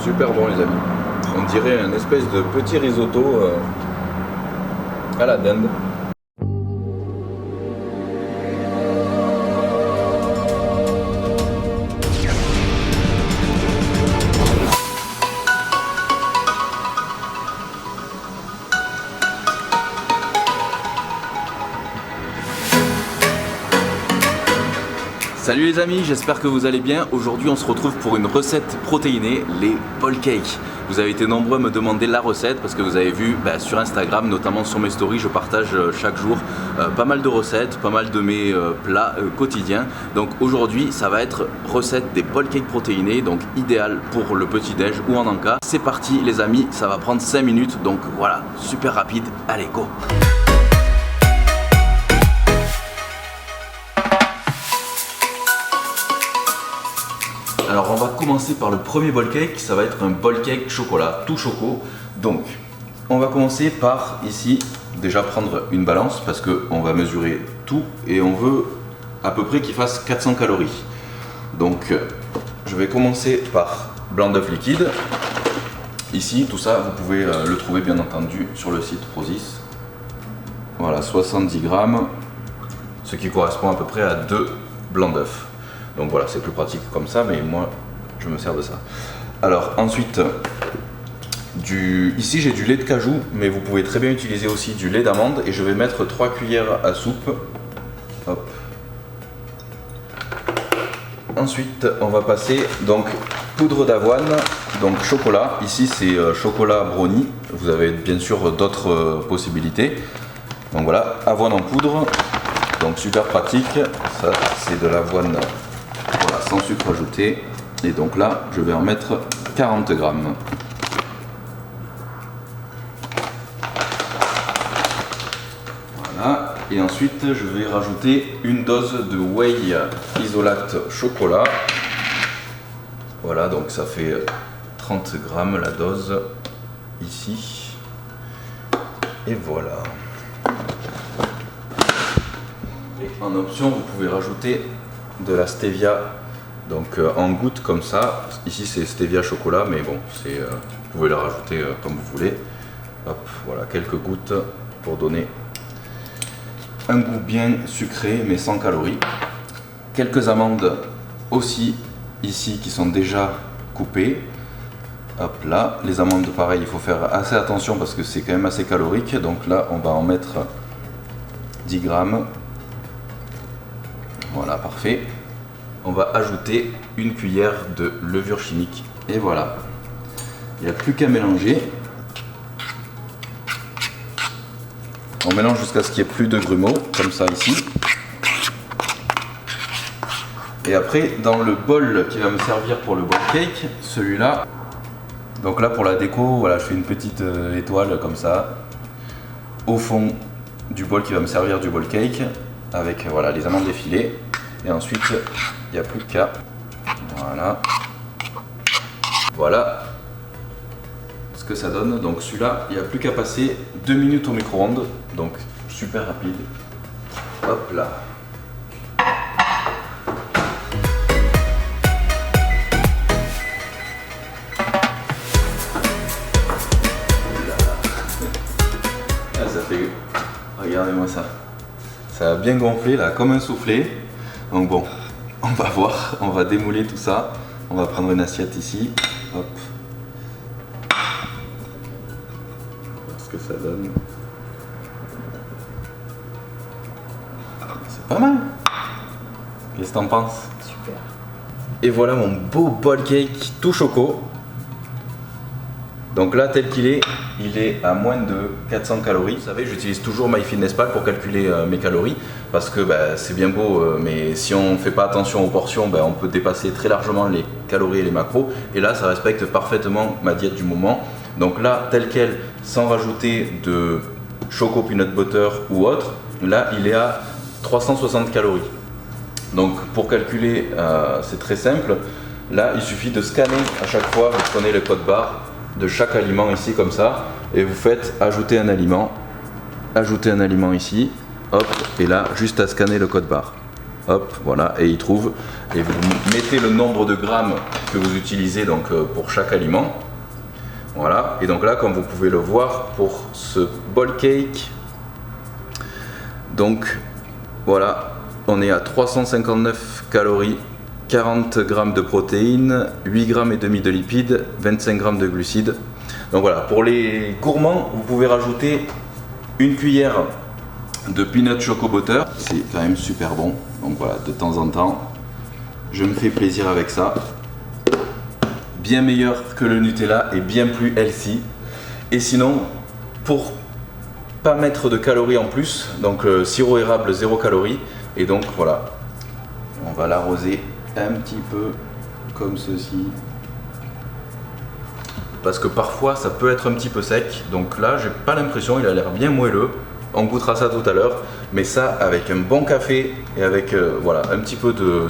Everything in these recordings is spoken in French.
Super bon les amis. On dirait un espèce de petit risotto à la dinde. Salut les amis, j'espère que vous allez bien. Aujourd'hui on se retrouve pour une recette protéinée, les ball cakes. Vous avez été nombreux à me demander la recette parce que vous avez vu sur Instagram, notamment sur mes stories, je partage chaque jour pas mal de recettes, pas mal de mes plats quotidiens. Donc aujourd'hui ça va être recette des ball cakes protéinés, donc idéal pour le petit déj ou en encas. C'est parti les amis, ça va prendre 5 minutes, donc voilà, super rapide, allez go! Alors on va commencer par le premier ball cake, ça va être un ball cake chocolat, tout choco. Donc on va commencer par ici déjà prendre une balance parce qu'on va mesurer tout et on veut à peu près qu'il fasse 400 calories. Donc je vais commencer par blanc d'œuf liquide. Ici tout ça vous pouvez le trouver bien entendu sur le site Prozis. Voilà, 70 grammes, ce qui correspond à peu près à 2 blancs d'œuf. Donc voilà, c'est plus pratique comme ça, mais moi je me sers de ça. Alors ensuite, ici j'ai du lait de cajou, mais vous pouvez très bien utiliser aussi du lait d'amande et je vais mettre 3 cuillères à soupe. Hop. Ensuite, on va passer donc poudre d'avoine, donc chocolat. Ici c'est chocolat brownie. Vous avez bien sûr d'autres possibilités. Donc voilà, avoine en poudre, donc super pratique. Ça c'est de l'avoine. Voilà, sans sucre ajouté. Et donc là, je vais en mettre 40 grammes. Voilà. Et ensuite, je vais rajouter une dose de whey isolate chocolat. Voilà, donc ça fait 30 grammes la dose ici. Et voilà. Et en option, vous pouvez rajouter de la stevia, donc en gouttes comme ça. Ici c'est stevia chocolat, mais bon, vous pouvez la rajouter comme vous voulez. Hop, voilà, quelques gouttes pour donner un goût bien sucré mais sans calories. Quelques amandes aussi ici qui sont déjà coupées. Hop là, les amandes pareil, il faut faire assez attention parce que c'est quand même assez calorique. Donc là on va en mettre 10 grammes. Voilà, parfait. On va ajouter une cuillère de levure chimique. Et voilà. Il n'y a plus qu'à mélanger. On mélange jusqu'à ce qu'il n'y ait plus de grumeaux, comme ça ici. Et après, dans le bol qui va me servir pour le ball cake, celui-là. Donc là, pour la déco, voilà, je fais une petite étoile comme ça. Au fond du bol qui va me servir du ball cake. Avec voilà, les amandes effilées. Et ensuite, il n'y a plus qu'à. Voilà. Voilà ce que ça donne. Donc celui-là, il n'y a plus qu'à passer 2 minutes au micro-ondes. Donc super rapide. Hop là. Ah, ça fait... Regardez-moi ça. Ça a bien gonflé là, comme un soufflé. Donc bon, on va voir, on va démouler tout ça. On va prendre une assiette ici. Hop. Voir ce que ça donne. C'est pas mal. Qu'est-ce que t'en penses? Super. Et voilà mon beau ball cake tout choco. Donc là, tel qu'il est, il est à moins de 400 calories. Vous savez, j'utilise toujours MyFitnessPal pour calculer mes calories parce que c'est bien beau, mais si on ne fait pas attention aux portions, on peut dépasser très largement les calories et les macros. Et là, ça respecte parfaitement ma diète du moment. Donc là, tel quel, sans rajouter de choco peanut butter ou autre, là, il est à 360 calories. Donc pour calculer, c'est très simple. Là, il suffit de scanner à chaque fois, vous prenez le code barre de chaque aliment ici comme ça et vous faites ajouter un aliment ici, hop, et là juste à scanner le code barre. hop, voilà, et il trouve. Et vous mettez le nombre de grammes que vous utilisez donc pour chaque aliment. Voilà, et donc là, comme vous pouvez le voir, pour ce ball cake, donc voilà, on est à 359 calories, 40 grammes de protéines, 8 grammes et demi de lipides, 25 grammes de glucides. Donc voilà, pour les gourmands, vous pouvez rajouter une cuillère de peanut choco butter, c'est quand même super bon. Donc voilà, de temps en temps, je me fais plaisir avec ça. Bien meilleur que le Nutella et bien plus healthy. Et sinon, pour pas mettre de calories en plus, donc sirop érable 0 calories. Et donc voilà, on va l'arroser un petit peu comme ceci. Parce que parfois ça peut être un petit peu sec. Donc là, j'ai pas l'impression, il a l'air bien moelleux. On goûtera ça tout à l'heure. Mais ça, avec un bon café et avec voilà, un petit peu de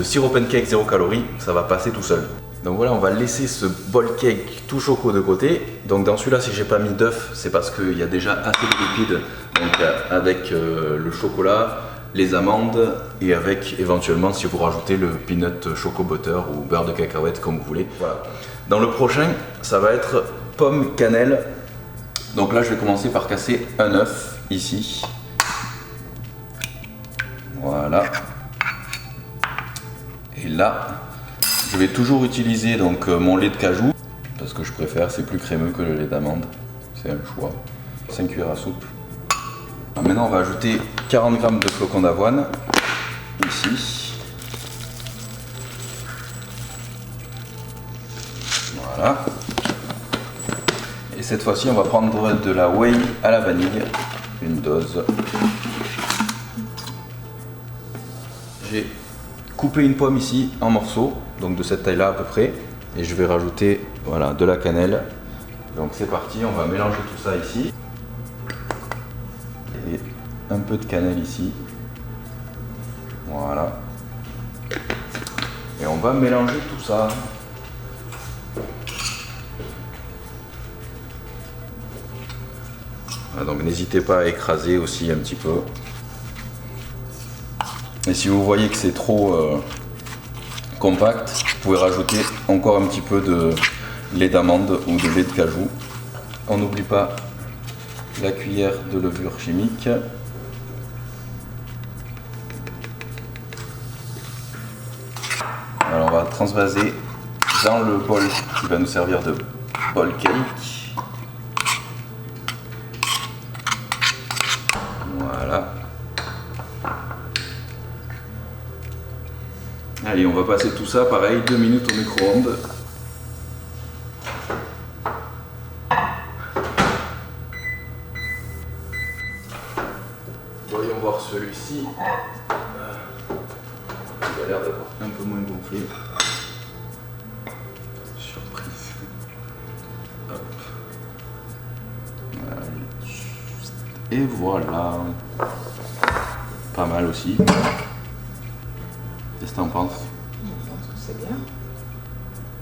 sirop pancake 0 calories, ça va passer tout seul. Donc voilà, on va laisser ce ball cake tout choco de côté. Donc dans celui-là, si j'ai pas mis d'œuf, c'est parce qu'il y a déjà assez de lipides. Donc avec le chocolat, les amandes et avec éventuellement si vous rajoutez le peanut choco butter ou beurre de cacahuète comme vous voulez. Voilà. Dans le prochain, ça va être pomme cannelle. Donc là, je vais commencer par casser un œuf ici. Voilà. Et là, je vais toujours utiliser donc mon lait de cajou parce que je préfère, c'est plus crémeux que le lait d'amande. C'est un choix. 5 cuillères à soupe. Alors maintenant, on va ajouter 40 g de flocons d'avoine ici. Voilà. Et cette fois-ci, on va prendre de la whey à la vanille, une dose. J'ai coupé une pomme ici en morceaux, donc de cette taille-là à peu près, et je vais rajouter voilà, de la cannelle. Donc c'est parti, on va mélanger tout ça ici. Et un peu de cannelle ici. Voilà. Et on va mélanger tout ça. Voilà, donc n'hésitez pas à écraser aussi un petit peu. Et si vous voyez que c'est trop compact, vous pouvez rajouter encore un petit peu de lait d'amande ou de lait de cajou. On n'oublie pas la cuillère de levure chimique. Alors on va transvaser dans le bol qui va nous servir de ball cake. Voilà. Allez, on va passer tout ça, pareil, 2 minutes au micro-ondes. Voyons voir celui-ci. Il a l'air d'avoir un peu moins gonflé. Surprise. Hop. Et voilà. Pas mal aussi. Qu'est-ce que t'en penses? Je pense que c'est bien.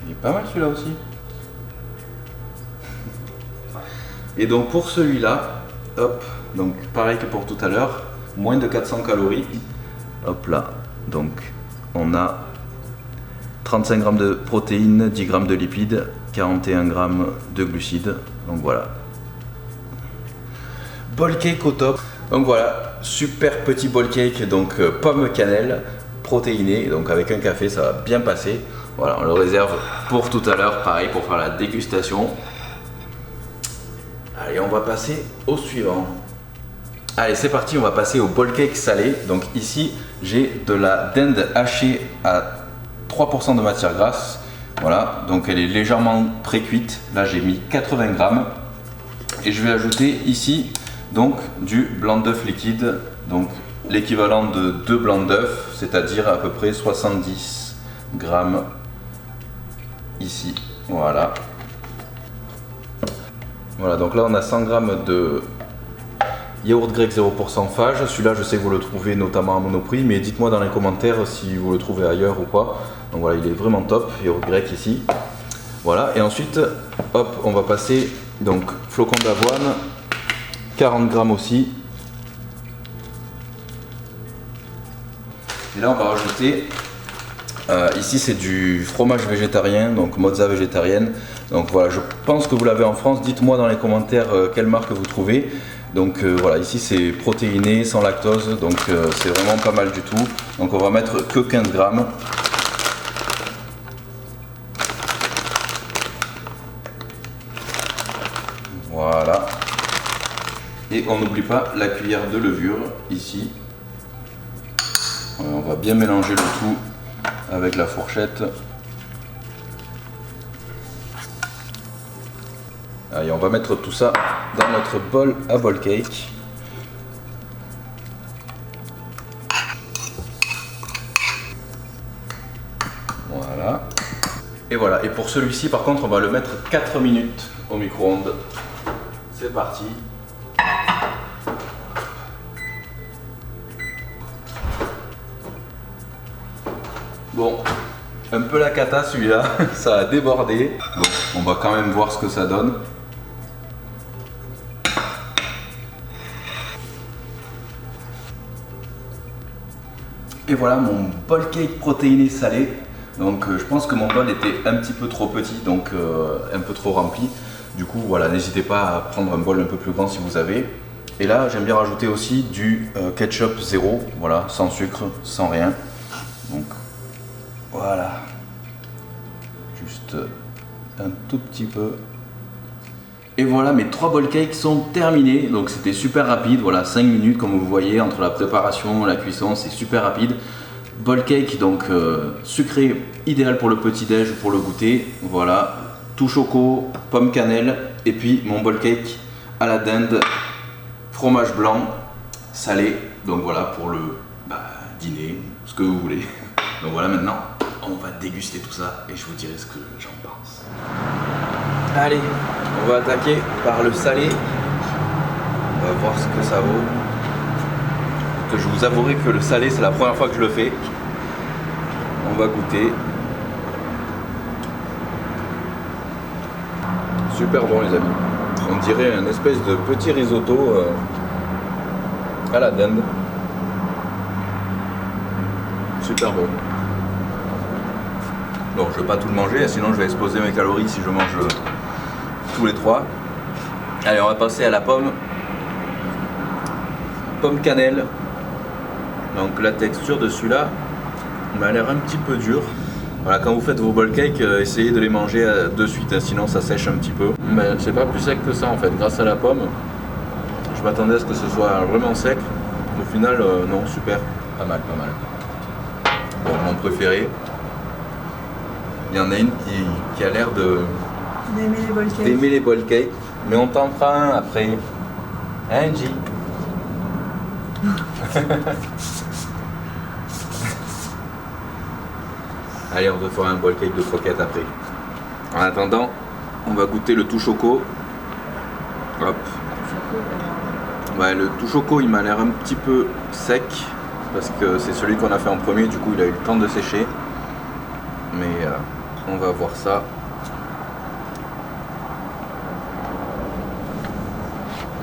Il est pas mal celui-là aussi. Et donc pour celui-là, hop, donc pareil que pour tout à l'heure, moins de 400 calories. Hop là, donc on a 35 g de protéines, 10 g de lipides, 41 g de glucides. Donc voilà. Ball cake au top. Donc voilà, super petit ball cake, donc pomme cannelle, protéiné, donc avec un café ça va bien passer. Voilà, on le réserve pour tout à l'heure, pareil pour faire la dégustation. Allez, on va passer au suivant. Allez, c'est parti, on va passer au ball cake salé. Donc ici, j'ai de la dinde hachée à 3% de matière grasse. Voilà, donc elle est légèrement pré-cuite. Là, j'ai mis 80 grammes. Et je vais ajouter ici donc du blanc d'œuf liquide. Donc l'équivalent de 2 blancs d'œuf, c'est-à-dire à peu près 70 grammes ici. Voilà. Voilà, donc là on a 100 grammes de yaourt grec 0% phage. Celui-là, je sais que vous le trouvez notamment à Monoprix, mais dites-moi dans les commentaires si vous le trouvez ailleurs ou pas. Donc voilà, il est vraiment top, yaourt grec ici. Voilà, et ensuite, hop, on va passer donc flocons d'avoine, 40 grammes aussi. Et là on va rajouter, ici c'est du fromage végétarien, donc mozza végétarienne. Donc voilà, je pense que vous l'avez en France, dites-moi dans les commentaires quelle marque vous trouvez. Donc voilà, ici c'est protéiné, sans lactose, donc c'est vraiment pas mal du tout. Donc on va mettre que 15 grammes. Voilà. Et on n'oublie pas la cuillère de levure ici. On va bien mélanger le tout avec la fourchette. Allez, on va mettre tout ça dans notre bol à bol cake. Voilà. Et voilà. Et pour celui-ci, par contre, on va le mettre 4 minutes au micro-ondes. C'est parti. Bon, un peu la cata celui-là, ça a débordé. Bon, on va quand même voir ce que ça donne. Et voilà mon bol cake protéiné salé. Donc je pense que mon bol était un petit peu trop petit, donc un peu trop rempli. Du coup voilà, n'hésitez pas à prendre un bol un peu plus grand si vous avez. Et là j'aime bien rajouter aussi du ketchup zéro, voilà, sans sucre, sans rien. Donc voilà, juste un tout petit peu. Et voilà, mes 3 bol cakes sont terminés, donc c'était super rapide, voilà, 5 minutes comme vous voyez, entre la préparation et la cuisson, c'est super rapide. Bol cake, donc sucré, idéal pour le petit-déj ou pour le goûter, voilà, tout choco, pomme cannelle, et puis mon bol cake à la dinde, fromage blanc, salé, donc voilà, pour le dîner, ce que vous voulez. Donc voilà, maintenant, on va déguster tout ça et je vous dirai ce que j'en pense. Allez, on va attaquer par le salé. On va voir ce que ça vaut. Que je vous avouerai que le salé, c'est la première fois que je le fais. On va goûter. Super bon les amis. On dirait un espèce de petit risotto à la dinde. Super bon. Bon, je vais pas tout le manger, sinon je vais exploser mes calories si je mange tous les 3. Allez, on va passer à la pomme. Pomme cannelle. Donc la texture de celui-là m'a l'air un petit peu dur. Voilà, quand vous faites vos bol cakes, essayez de les manger de suite, hein, sinon ça sèche un petit peu. Mais c'est pas plus sec que ça en fait, grâce à la pomme. Je m'attendais à ce que ce soit vraiment sec. Au final, non, super. Pas mal, pas mal. Bon, mon préféré. Il y en a une qui a l'air d'aimer les bol cakes. Mais on t'en fera un après. Hein, G? Allez, on va faire un bol cake de croquettes après. En attendant, on va goûter le tout choco. Hop. Ouais, le tout choco, il m'a l'air un petit peu sec parce que c'est celui qu'on a fait en premier. Du coup, il a eu le temps de sécher. Mais on va voir ça.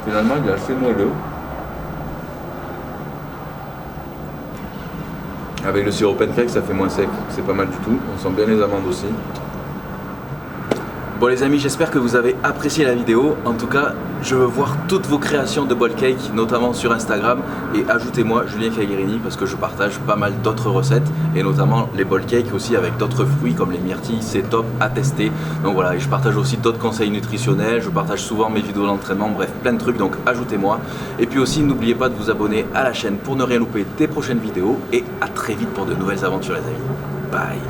Finalement, il est assez moelleux. Avec le sirop pancake, ça fait moins sec. C'est pas mal du tout. On sent bien les amandes aussi. Bon les amis, j'espère que vous avez apprécié la vidéo. En tout cas, je veux voir toutes vos créations de bol cake, notamment sur Instagram. Et ajoutez-moi Julien Cagliarini parce que je partage pas mal d'autres recettes. Et notamment les bol cake aussi avec d'autres fruits comme les myrtilles. C'est top à tester. Donc voilà, et je partage aussi d'autres conseils nutritionnels. Je partage souvent mes vidéos d'entraînement. Bref, plein de trucs, donc ajoutez-moi. Et puis aussi, n'oubliez pas de vous abonner à la chaîne pour ne rien louper des prochaines vidéos. Et à très vite pour de nouvelles aventures les amis. Bye.